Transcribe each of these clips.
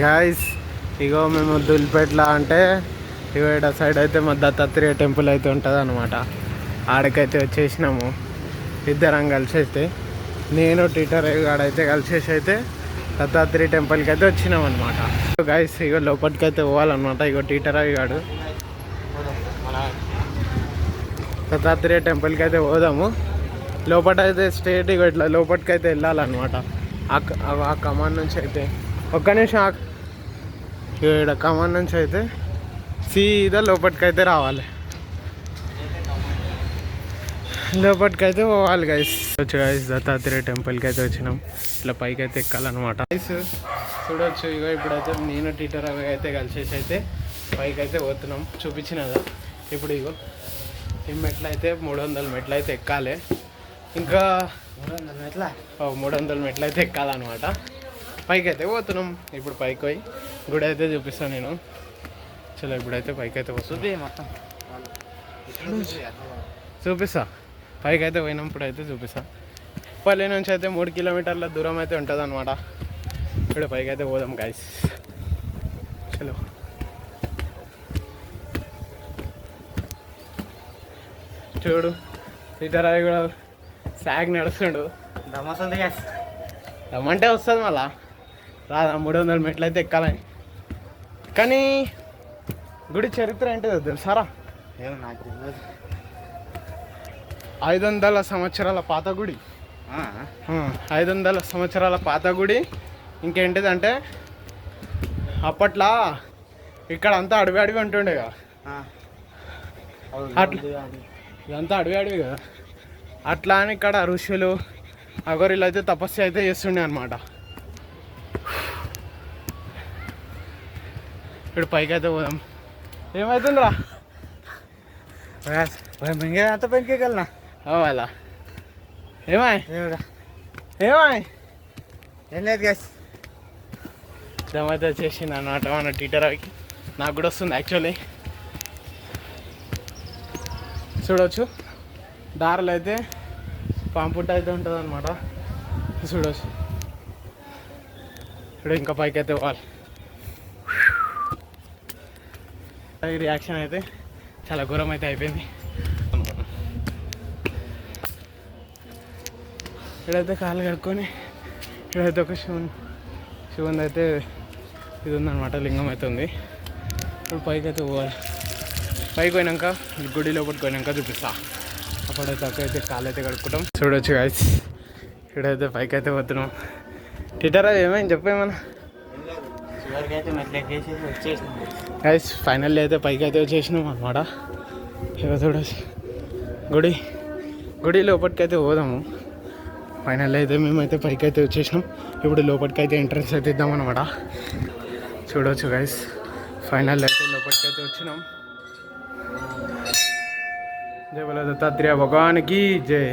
Guys ఇగో మేము దుల్పేట్ల అంటే ఇగో ఇక్కడ సైడ్ అయితే మా దత్తాత్రేయ టెంపుల్ అయితే ఉంటుంది అనమాట. ఆడకైతే వచ్చేసినాము ఇద్దరం కలిసి అయితే, నేను టీటర్ ఆడైతే కలిసేసి అయితే దత్తాత్రేయ టెంపుల్కి అయితే వచ్చినాం అనమాట. గాయస్ ఇగో లోపలికి అయితే పోవాలన్నమాట. ఇగో టీటర్ గాడు దత్తాత్రేయ టెంపుల్కి అయితే పోదాము. లోపల అయితే స్ట్రేట్ ఇగో ఇట్లా లోపలికి అయితే వెళ్ళాలన్నమాట. ఆ కమాన్ నుంచి అయితే ఒక్క నిమిషం ఇక్కడ కమాన్ నుంచి అయితే సీదా లోపలికైతే రావాలి, లోపలికైతే పోవాలి గైస్. గైస్ దత్తాత్రేయ టెంపుల్కి అయితే వచ్చినాం. ఇట్లా పైకి అయితే ఎక్కాలన్నమాట. గైస్ చూడొచ్చు ఇగో ఇప్పుడైతే నేను టీటర్ అవి అయితే కలిసేసి అయితే పైకి అయితే పోతున్నాం. చూపించిన కదా ఇప్పుడు ఇగో ఈ మెట్లు అయితే 300 మెట్లు అయితే ఎక్కాలి. ఇంకా 300 మెట్లు అయితే ఎక్కాలన్నమాట. పైకి అయితే పోతున్నాం. ఇప్పుడు పైకి పోయి గుడి అయితే చూపిస్తాను నేను. చలో ఇప్పుడైతే పైకి అయితే వస్తుంది మొత్తం చూపిస్తా. పైకి అయితే పోయినప్పుడు అయితే చూపిస్తా. పల్లె నుంచి అయితే 3 కిలోమీటర్ల దూరం అయితే ఉంటుంది అనమాట. ఇప్పుడు పైకి అయితే పోదాం గైస్. చలో చూడు సీతారాయి కూడా సాగ్ నడుస్తుండు. దమ్మస్తుంది గ్యాస్, దమ్మంటే వస్తుంది మళ్ళా రాదా. 300 మెట్లు అయితే ఎక్కాలని. కానీ గుడి చరిత్ర ఏంటిదో తెలుసారా? 500 సంవత్సరాల పాత గుడి. 500 సంవత్సరాల పాత గుడి. ఇంకేంటిదంటే అప్పట్లో ఇక్కడ అంతా అడవి అడవి ఉంటుండే కదా, అట్లా ఇదంతా అడవి అడవి కదా. అట్లా అని ఇక్కడ ఋషులు అగోరీలు అయితే తపస్సు అయితే చేస్తుండే అనమాట. ఇప్పుడు పైకి అయితే పోదాం. ఏమవుతుందిరా అంత పైకి వెళ్ళినా అలా ఏమాయ్ ఏమాయ్ ఏం లేదు గ్యాస్. దమైతే వచ్చేసింది అన్నమాట మన టీటర్ అవికి. నాకు కూడా వస్తుంది యాక్చువల్లీ. చూడవచ్చు దారిలో అయితే పాంపుట్ట అయితే ఉంటుంది అనమాట. చూడవచ్చు. ఇప్పుడు ఇంకా పైకి అయితే పోవాలి. ఈ రియాక్షన్ అయితే చాలా ఘోరం అయితే అయిపోయింది. ఇక్కడైతే కాళ్ళు కడుక్కొని ఇక్కడైతే ఒక శివుని అయితే ఇది ఉందన్నమాట, లింగం అయితే ఉంది. ఇప్పుడు పైకి అయితే పోవాలి. పైకి పోయినాక గుడి లోపలికి పోయినాక చూపిస్తా. అప్పుడైతే అక్కడైతే కాళ్ళు అయితే కడుక్కుంటాం. చూడవచ్చు గైస్ ఇక్కడైతే పైకి అయితే పోతున్నాం. టీటరా ఏమైంది చెప్పేమన్నా? గైస్ ఫైనల్లీ అయితే పైకి అయితే వచ్చేసినాం అనమాట. ఇక చూడవచ్చు గుడి లోపలికి అయితే పోదాము. ఫైనల్లీ అయితే మేమైతే పైకి అయితే వచ్చేసినాం. ఇప్పుడు లోపలికి అయితే ఎంట్రన్స్ అయితే ఇద్దామన్నమాట. చూడవచ్చు గైస్ ఫైనల్ అయితే లోపలికి అయితే వచ్చినాం. జై బోలో దత్తాత్రేయ భగవానికి జై.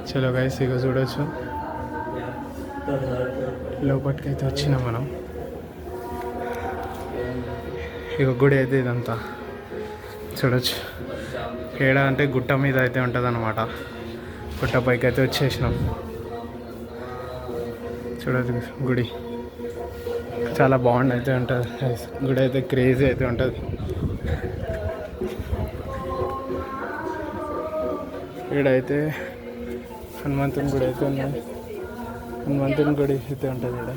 చలో గైస్ ఇక చూడవచ్చు లోపలికి అయితే వచ్చినాం మనం. ఇక గుడి అయితే ఇదంతా చూడవచ్చు. ఏడ అంటే గుట్ట మీద అయితే ఉంటుంది అనమాట. గుట్ట పైకి అయితే వచ్చేసినాం. చూడవచ్చు గుడి చాలా బాగుంది అయితే ఉంటుంది. గుడి అయితే క్రేజీ అయితే ఉంటుంది. ఈడైతే హనుమంతుని గుడి అయితే ఉన్నది. హనుమంతుని గుడి అయితే ఉంటుంది ఇక్కడ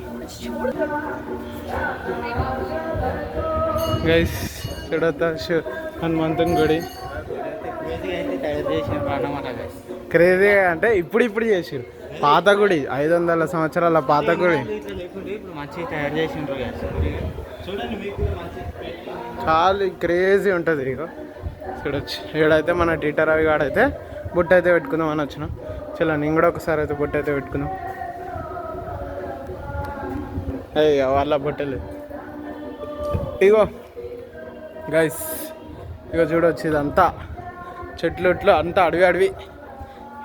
గైస్. చూడొచ్చు హనుమంతుని గుడి క్రేజీ అంటే ఇప్పుడు చేసిరు. పాత గుడి 500 సంవత్సరాల పాత గుడి చాలా క్రేజీ ఉంటుంది. ఇక చూడొచ్చు ఈడైతే మన టీటర్ అవి కాడైతే బుట్ట అయితే పెట్టుకుందాం అని వచ్చినాం. చలో నేను కూడా ఒకసారి అయితే బుట్ట అయితే పెట్టుకుందాం. అయ్యో వాళ్ళ బుట్టలేదు. ఇగో గైస్ ఇగో చూడవచ్చు ఇదంతా చెట్లు అంతా అడవి.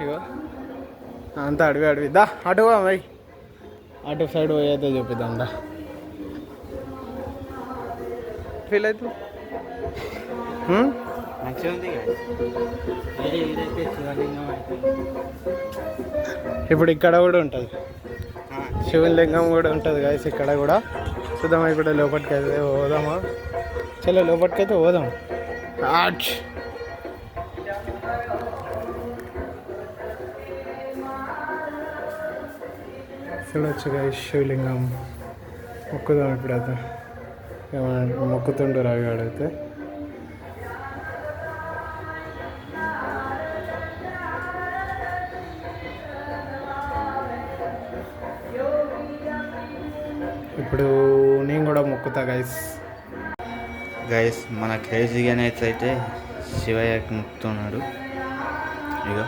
ఇగో అంతా అడవి దా అటు పోయి అటు సైడ్ పోయి అయితే చూపిద్దాం దా. ఫీల్ అవుతుంది ఇప్పుడు ఇక్కడ కూడా ఉంటుంది. శివలింగం కూడా ఉంటుంది గాయస్ ఇక్కడ కూడా. చూద్దామా ఇప్పుడు లోపలికి అయితే పోదామా? చలో లోపలికి అయితే పోదాం. చూడొచ్చు గాయస్ శివలింగం. మొక్కుదాం ఇప్పుడైతే. మొక్కుతుండు రాగాడైతే. ఇప్పుడు నేను కూడా మొక్కుతా గైస్. మన క్రేజీగానే అయితే శివయ్య మొక్కుతున్నాడు. ఇక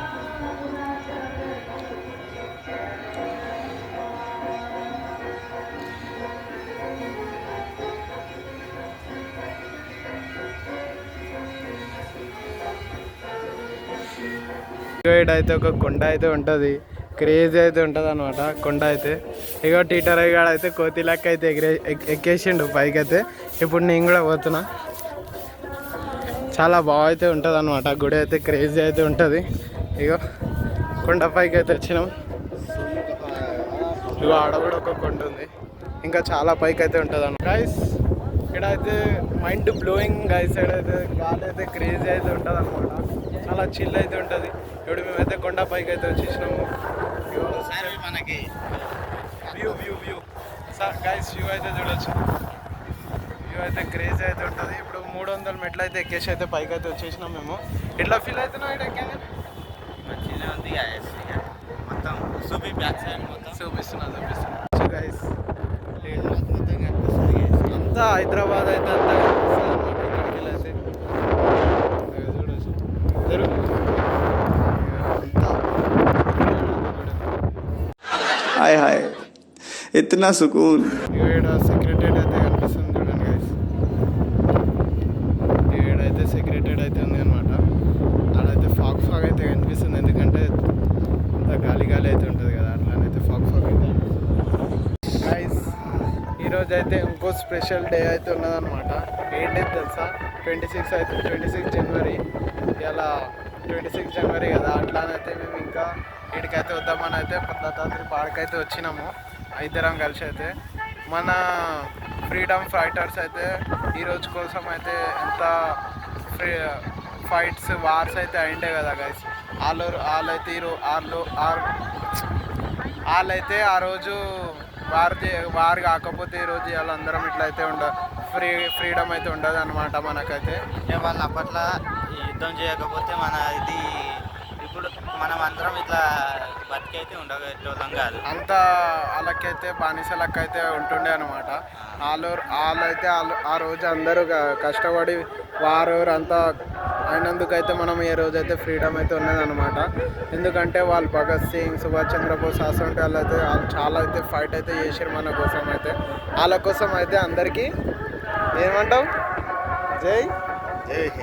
అయితే ఒక కొండ అయితే ఉంటుంది, క్రేజీ అయితే ఉంటుంది అనమాట కొండ అయితే. ఇగో టీటర్ అయ్యాడు అయితే కోతి లెక్క అయితే ఎక్కేసిండు పైకి అయితే. ఇప్పుడు నేను కూడా పోతున్నా. చాలా బాగా అయితే ఉంటుంది అనమాట గుడి అయితే, క్రేజీ అయితే ఉంటుంది. ఇగో కొండ పైకి అయితే వచ్చినాం. ఇగో ఆడ కూడా ఒక కొండ ఉంది, ఇంకా చాలా పైకి అయితే ఉంటుంది అన్నమాట గైస్. ఇక్కడ అయితే మైండ్ బ్లోయింగ్ గైస్. అయితే గాలి అయితే క్రేజీ అయితే ఉంటుంది అనమాట, చాలా చిల్ అయితే ఉంటుంది. ఇప్పుడు మేమైతే కొండ పైకి అయితే వచ్చేసినాము. మనకి వ్యూ సార్ గైస్, వ్యూ అయితే చూడొచ్చు. వ్యూ అయితే క్రేజీ అయితే ఉంటుంది. ఇప్పుడు 300 మెట్లు అయితే ఎక్కేసి అయితే పైకి అయితే వచ్చేసినాం మేము. ఎట్లా ఫీల్ అవుతున్నాం ఇక్కడ ఎక్కాను? మంచిగా ఉంది మొత్తం చూపిస్తున్నా గైస్. అంతా హైదరాబాద్ అయితే అంతా ఇక్కడికి వెళ్ళైతే చూడొచ్చు. हाय हाय इतना सुकून. సెక్రటరీ అయితే కనిపిస్తుంది చూడండి గైస్. ఏడైతే సెక్రటరీ అయితే ఉంది అనమాట. ఆడైతే ఫాగ్ అయితే కనిపిస్తుంది, ఎందుకంటే అంత గాలి అయితే ఉంటుంది కదా, అట్లానైతే ఫాగ్ అయితే గైస్. ఈరోజు అయితే ఇంకో స్పెషల్ డే అయితే ఉన్నదన్నమాట. ఏంటైతే తెలుసా? 26 జనవరి. ఇలా 26 జనవరి కదా, అట్లానైతే మేము ఇంకా ఇక్కడికైతే వద్దామని అయితే దత్తాత్రి పార్క్ అయితే వచ్చినాము ఇద్దరం కలిసి. అయితే మన ఫ్రీడమ్ ఫైటర్స్ అయితే ఈరోజు కోసం అయితే ఎంత ఫైట్స్ వార్స్ అయితే అయిండే కదా గైస్. వాళ్ళైతే ఆ రోజు వారు కాకపోతే ఈరోజు వాళ్ళందరం ఇట్లయితే ఫ్రీడమ్ అయితే ఉండదు అనమాట మనకైతే. వాళ్ళు అప్పట్లో యుద్ధం చేయకపోతే మన ఇది ఇప్పుడు మనం అందరం ఇట్లా బతికైతే ఉండగట్టోళ్ళం కాదు. అంతా వాళ్ళకైతే బానిసలకైతే ఉంటుండే అనమాట. వాళ్ళైతే ఆ రోజు అందరూ కష్టపడి వారు అంతా అయినందుకైతే మనం ఈ రోజు అయితే ఫ్రీడమ్ అయితే ఉన్నదన్నమాట. ఎందుకంటే వాళ్ళు భగత్ సింగ్, సుభాష్ చంద్రబోస్ అసంటే వాళ్ళు చాలా అయితే ఫైట్ అయితే చేశారు మన కోసం అయితే. వాళ్ళ కోసం అయితే అందరికీ ఏమంటావు? జై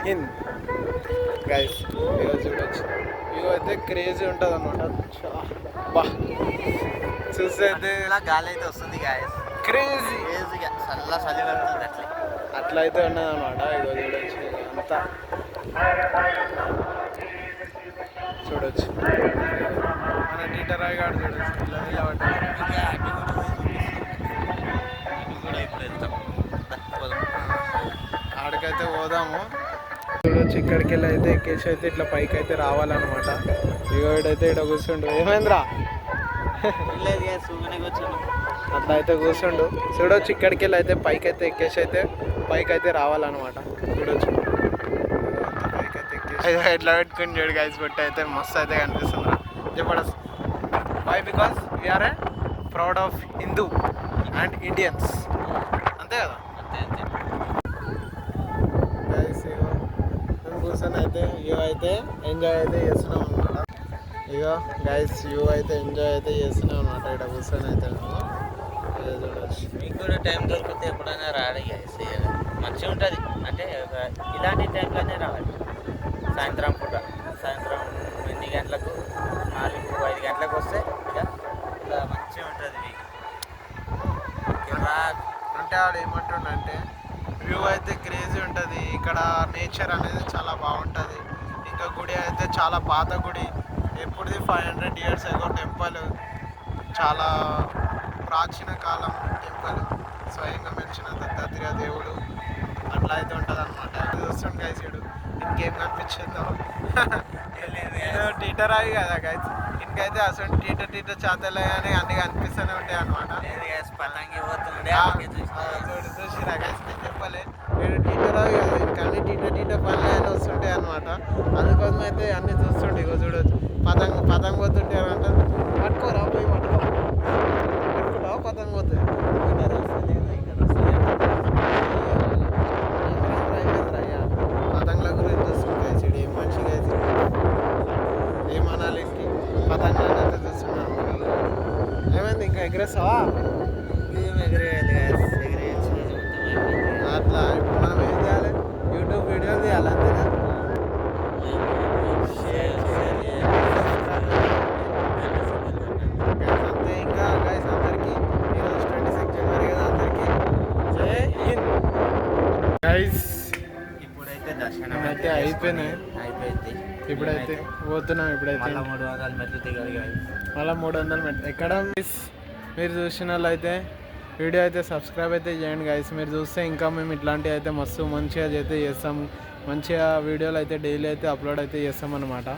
హింద్ గైస్. ఈరోజు చూడొచ్చు, వ్యూ అయితే క్రేజీ ఉంటుంది అనమాట. బా చూస్తే అయితే గాలి అయితే వస్తుంది గాయస్, క్రేజీగా చలి పడుతుంది అట్లా అయితే ఉన్నది అనమాట. ఇగో చూడొచ్చు అంతా చూడొచ్చు. మన టీటర్ అయ్యాడు చూడొచ్చు. ఆడికైతే పోదాము. చూడొచ్చు ఇక్కడికి వెళ్ళి అయితే ఎక్కేసి అయితే ఇట్లా పైకి అయితే రావాలన్నమాట. ఇగోడైతే ఇక్కడ కూర్చుండు. ఏమైందిరా? అట్లా అయితే కూర్చుండు. చూడొచ్చు ఇక్కడికి వెళ్ళి అయితే పైకి అయితే ఎక్కేసి అయితే పైకి అయితే రావాలన్నమాట. చూడొచ్చు పైకి అయితే ఎక్కేసి ఎట్లా పెట్టుకుని చూడు గైస్. బట్టి అయితే మస్తు అయితే కనిపిస్తుందిరా. జబర్దస్త్. Why? Because we are a proud of Hindu and Indians. అంతే కదా? కూర్చొని అయితే వ్యూ అయితే ఎంజాయ్ అయితే చేస్తున్నాం అనమాట. ఇక గైస్ వ్యూ అయితే ఎంజాయ్ అయితే చేస్తున్నాం అనమాట. ఇక్కడ కూర్చొని అయితే చూడవచ్చు. మీకు కూడా టైం దొరికితే ఎప్పుడైనా రావాలి గైస్, మంచిగా ఉంటుంది. అంటే ఇలాంటి టైంలోనే రావాలి. సాయంత్రం పూట, సాయంత్రం 8 గంటలకు 4-5 గంటలకు వస్తే ఇక ఇలా మంచిగా ఉంటుంది మీకు. అంటే వాడు ఏమంటుండంటే వ్యూ అయితే క్రేజీ ఉంటుంది. ఇక్కడ నేచర్ అనేది చాలా బాగుంటుంది. ఇంకా గుడి అయితే చాలా పాత గుడి, ఎప్పుడుది 500 years అగో టెంపుల్. చాలా ప్రాచీన కాలం టెంపుల్, స్వయంగా మెలిచిన దత్తాత్రేయ దేవుడు అట్లా అయితే ఉంటుంది అనమాట. చూస్తుండే గైస్ ఇడు ఇంకేం కనిపించిందో టీటర్ అవి కదా గైస్, ఇంకైతే అసలు టీటర్ చాతలే అని అన్ని కనిపిస్తూనే ఉంటాయి అనమాట. చూసిరా గైస్, నేను చెప్పలే నేను టీటర్ అవి కదా, ఇంకన్నీ టీటర్ పనులు అని వస్తుంటాయి అనమాట. అందుకోసం అయితే అన్నీ చూస్తుంటే ఇగో చూడొచ్చు, పతంగ్ పోతుంటే అంట పట్టుకోరా పోయి పట్టుకుంటావా పతంగ్ పోతే పతంగుల గురించి చూస్తుంటాయి చెడు ఏం మంచిగా అయితే ఏమనాలి ఇంకి పతంగులు అయితే చూస్తున్నాను. ఏమైంది ఇంకా ఎగరేస్తావా? అట్లా ఇప్పుడు మనం ఏం చేయాలి, యూట్యూబ్ వీడియోలు తీయాలి అంతేనా? అంతే ఇంకా గైస్ అందరికీ ఈరోజు 26 జనవరి కదా, అందరికీ జై హింద్ గైస్. ఇప్పుడైతే దర్శనం అయితే అయిపోయినాయి, అయిపోయింది. ఇప్పుడైతే పోతున్నాం. ఇప్పుడైతే 300 మెట్లు దిగాలి guys. మళ్ళీ 300 మెట్లు ఎక్కడ. మీరు చూసిన వాళ్ళైతే వీడియో అయితే సబ్స్క్రైబ్ అయితే చేయండి గైస్. మీరు చూస్తే ఇంకా మేము ఇట్లాంటివి అయితే మస్తు మంచిగా అయితే చేస్తాం, మంచిగా వీడియోలు అయితే డైలీ అయితే అప్లోడ్ అయితే చేస్తాం అన్నమాట.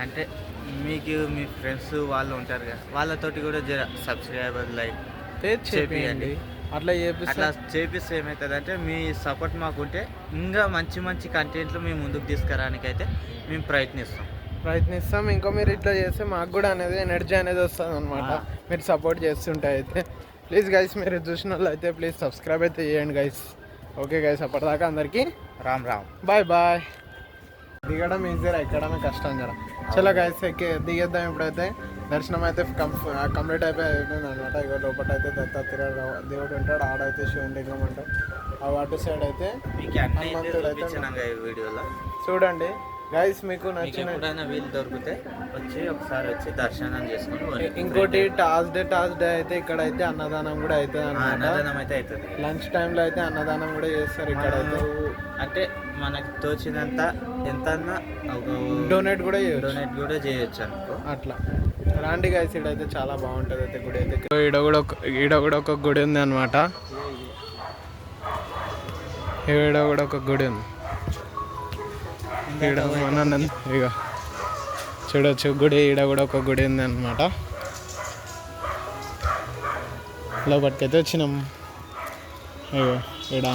అంటే మీకు మీ ఫ్రెండ్స్ వాళ్ళు ఉంటారు కదా, వాళ్ళతోటి కూడా సబ్స్క్రైబర్ లైక్ చేపియండి. అట్లా అట్లా చేపిస్తే ఏమవుతుంది అంటే మీ సపోర్ట్ మాకుంటే ఇంకా మంచి మంచి కంటెంట్లు మేము ముందుకు తీసుకురావడానికి అయితే మేము ప్రయత్నిస్తాం. ఇంకా మీరు ఇట్లా చేస్తే మాకు కూడా అనేది ఎనర్జీ అనేది వస్తుంది అనమాట, మీరు సపోర్ట్ చేస్తుంటే. అయితే ప్లీజ్ గైస్, మీరు చూసిన వాళ్ళు అయితే ప్లీజ్ సబ్స్క్రైబ్ అయితే చేయండి గైస్. ఓకే గైస్, అప్పటిదాకా అందరికీ రామ్ బాయ్ బాయ్. దిగడం ఈజీరా, ఎక్కడమే కష్టం జర. చలో గైస్ దిగేద్దాం. ఇప్పుడైతే దర్శనం అయితే కంప్లీట్ అయిపోయింది అనమాట. ఇక లోపల అయితే దత్తాత్రేయ దేవుడు ఉంటాడు, ఆడైతే శివలింగం ఉంటాడు. ఆ అటు సైడ్ అయితే హనుమంతుడు అయితే వీడియోలో చూడండి గైస్. మీకు నచ్చిన వీలు దొరికితే ఒకసారి వచ్చి దర్శనం చేసుకుని. ఇంకోటి టాస్డే అయితే ఇక్కడ అయితే అన్నదానం కూడా అవుతుంది అనమాట. లంచ్ టైంలో అయితే అన్నదానం కూడా చేస్తారు ఇక్కడ అయితే. అంటే మనకి తోచినంత ఎంత డొనేట్ కూడా చేయొచ్చు అనుకో. అట్లా రాండి గైస్, ఇడైతే చాలా బాగుంటుంది అయితే గుడి అయితే. ఈడ కూడా ఒక గుడి ఉంది అనమాట. ఈడ కూడా ఒక గుడి ఉంది. ఈడ ఇక చూడొచ్చు గుడి, ఈడ కూడా ఒక గుడి ఉంది అనమాట. లోపలికైతే వచ్చినాం. ఇగో ఈడ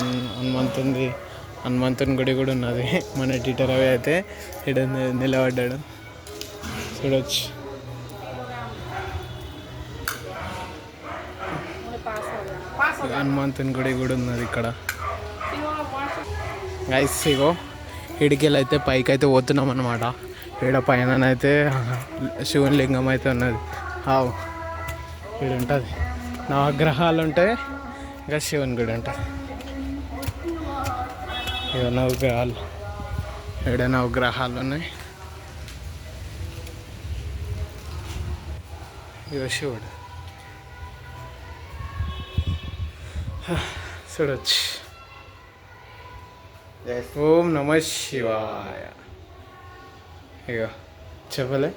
హనుమంతుని గుడి కూడా ఉన్నది. మన టీటర్ అవి అయితే ఈడ నిలబడ్డాడు, చూడొచ్చు. హనుమంతుని గుడి కూడా ఉన్నది ఇక్కడ గైస్. ఇగో ఇడికెళ్ళి అయితే పైకి అయితే పోతున్నాం అనమాట. ఈడ పైన అయితే శివుని లింగం అయితే ఉన్నది. ఈడ ఉంటుంది, నవగ్రహాలు ఉంటాయి, ఇంకా శివుని గుడి ఉంటుంది. ఇక నవగ్రహాలు, ఈడ నవగ్రహాలు ఉన్నాయి. ఇక శివుడు చూడొచ్చు. ఓం నమ శివాయ. ఇక చెప్పలే.